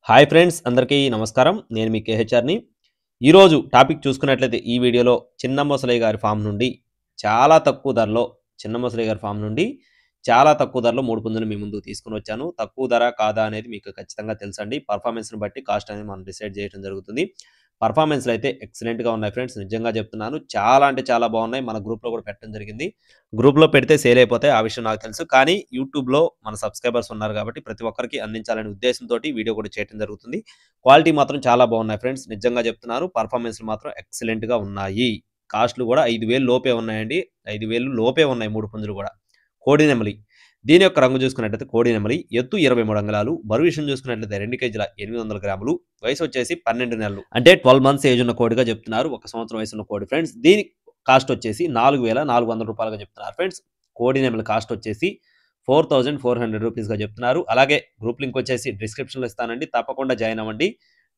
Hi friends అందరికీ నమస్కారం. నేను మీ కేహెచ్ఆర్‌ని. ఈరోజు టాపిక్ చూసుకున్నట్లయితే ఈ వీడియోలో చిన్న మొసలయ్య గారి ఫామ్ నుండి చాలా తక్కువ ధరలో చిన్న మొసలయ్య గారి ఫామ్ నుండి చాలా తక్కువ ధరలో 3 పుంజులు మీ ముందుకు తీసుకొనొచ్చాను. తక్కువ ధర కాదా అనేది మీకు ఖచ్చితంగా తెలుసండి. పర్ఫార్మెన్స్‌ని బట్టి కాస్ట్ అనేది మనం డిసైడ్ చేయడం జరుగుతుంది. పర్ఫార్మెన్స్‌లు అయితే ఎక్సలెంట్‌గా ఉన్నాయి ఫ్రెండ్స్. నిజంగా చెప్తున్నాను. చాలా అంటే చాలా బాగున్నాయి. మన గ్రూప్‌లో కూడా పెట్టడం జరిగింది. గ్రూప్‌లో పెడితే సేల్ అయిపోతాయి. ఆ విషయం నాకు తెలుసు. కానీ యూట్యూబ్‌లో మన సబ్‌స్క్రైబర్స్ ఉన్నారు కాబట్టి ప్రతి ఒక్కరికి అందించాలనే ఉద్దేశంతోటి వీడియో కూడా చేయడం జరుగుతుంది. క్వాలిటీ మాత్రం చాలా బాగున్నాయి ఫ్రెండ్స్. నిజంగా చెప్తున్నాను. పర్ఫార్మెన్స్‌లు మాత్రం ఎక్సలెంట్‌గా ఉన్నాయి. కాస్ట్‌లు కూడా 5,000 లోపే ఉన్నాయండి. 5,000 లోపే ఉన్నాయి 3 పుంజులు కూడా. కోడి నెమలి. దీని యొక్క రంగు చూసుకున్నట్లయితే కోడి నెమలి. ఎత్తు 23 అంగుళాలు. బరువు విషయం చూసుకున్నట్లయితే 2 కేజీల 800 గ్రాములు. వయసు వచ్చేసి 12 నెలలు. అంటే 12 మంత్స్ ఏజ్ ఉన్న కోడిగా చెప్తున్నారు. 1 సంవత్సరం వయసు ఉన్న కోడి ఫ్రెండ్స్. దీని కాస్ట్ వచ్చేసి రూ. 4,400గా చెప్తున్నారు ఫ్రెండ్స్. కోడి నెమలి కాస్ట్ వచ్చేసి 4,400 రూపీస్‌గా చెప్తున్నారు. అలాగే గ్రూప్ లింక్ వచ్చేసి డిస్క్రిప్షన్‌లో ఇస్తానండి. తప్పకుండా జాయిన్ అవ్వండి.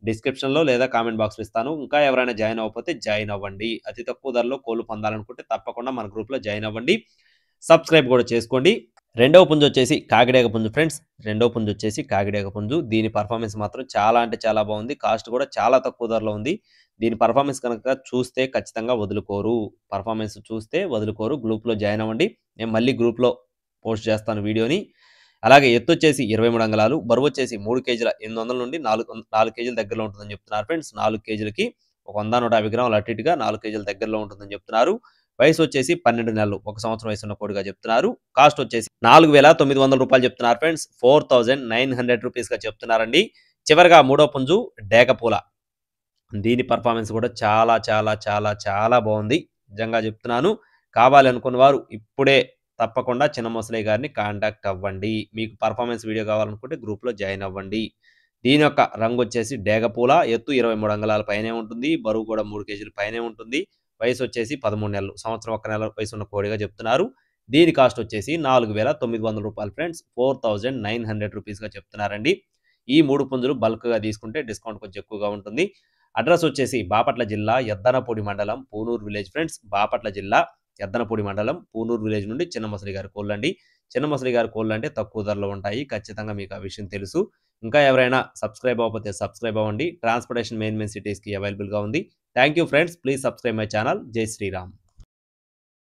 డిస్క్రిప్షన్‌లో లేదా కామెంట్ బాక్స్‌లో ఇస్తాను. ఇంకా ఎవరైనా జాయిన్ అవ్వకపోతే జాయిన్ అవ్వండి. అతి తక్కువ ధరలో కోళ్లు పొందాలనుకుంటే తప్పకుండా మన గ్రూప్‌లో జాయిన్ అవ్వండి. సబ్స్క్రైబ్ కూడా చేసుకోండి. రెండవ పుంజు వచ్చేసి కాకిడేగ పుంజు ఫ్రెండ్స్. రెండవ పుంజు వచ్చేసి కాకిడేగ పుంజు. దీని పర్ఫార్మెన్స్ మాత్రం చాలా అంటే చాలా బాగుంది. కాస్ట్ కూడా చాలా తక్కువ ధరలో ఉంది. దీని పర్ఫార్మెన్స్ కనుక చూస్తే ఖచ్చితంగా వదులుకోరు. పర్ఫార్మెన్స్ చూస్తే వదులుకోరు. గ్రూప్‌లో జాయిన్ అవ్వండి. నేను మళ్ళీ గ్రూప్‌లో పోస్ట్ చేస్తాను వీడియోని. అలాగే ఎత్తు వచ్చేసి 23 అంగుళాలు. బరువు వచ్చేసి 3 కేజీల 800 నుండి 4 కేజీల దగ్గరలో ఉంటుందని చెప్తున్నారు ఫ్రెండ్స్. 4 కేజీలకి ఒక 100, 150 గ్రాములు అటు ఇటుగా 4 కేజీల దగ్గరలో ఉంటుందని చెప్తున్నారు. వయసు వచ్చేసి 12 నెలలు. 1 సంవత్సరం వయసున్న కోడిగా చెప్తున్నారు. కాస్ట్ వచ్చేసి రూ. 4,900 చెప్తున్నారు ఫ్రెండ్స్. 4,900 రూపీస్‌గా చెప్తున్నారండి. చివరగా మూడో పుంజు డేగపూల. దీని పర్ఫార్మెన్స్ కూడా చాలా చాలా చాలా చాలా బాగుంది. నిజంగా చెప్తున్నాను. కావాలి అనుకున్న వారు ఇప్పుడే తప్పకుండా చిన్న మొసలయ్య గారిని కాంటాక్ట్ అవ్వండి. మీకు పర్ఫార్మెన్స్ వీడియో కావాలనుకుంటే గ్రూప్‌లో జాయిన్ అవ్వండి. దీని యొక్క రంగు వచ్చేసి డేగపూల. ఎత్తు 23 అంగుళాల పైనే ఉంటుంది. బరువు కూడా 3 కేజీల పైనే ఉంటుంది. వయసు వచ్చేసి 13 నెలలు. సంవత్సరం 1 నెల వయసున్న కోడిగా చెప్తున్నారు. దీని కాస్ట్ వచ్చేసి రూ. 4,900 ఫ్రెండ్స్. 4,900 రూపీస్‌గా చెప్తున్నారండి. ఈ 3 పుంజులు బల్క్‌గా తీసుకుంటే డిస్కౌంట్ కొంచెం ఎక్కువగా ఉంటుంది. అడ్రస్ వచ్చేసి బాపట్ల జిల్లా ఎద్దనపూడి మండలం పూనూరు విలేజ్ ఫ్రెండ్స్. బాపట్ల జిల్లా ఎద్దనపూడి మండలం పూనూరు విలేజ్ నుండి చిన్న మొసలి గారి కోళ్ళండి. చిన్న మొసలి గారి కోళ్ళంటే తక్కువ ధరలో ఉంటాయి. ఖచ్చితంగా మీకు ఆ విషయం తెలుసు. ఇంకా ఎవరైనా సబ్స్క్రైబ్ అవ్వకపోతే సబ్స్క్రైబ్ అవ్వండి. ట్రాన్స్‌పోర్టేషన్ మెయిన్ సిటీస్‌కి అవైలబుల్‌గా ఉంది. Thank you friends. Please subscribe my channel. జై శ్రీరామ్.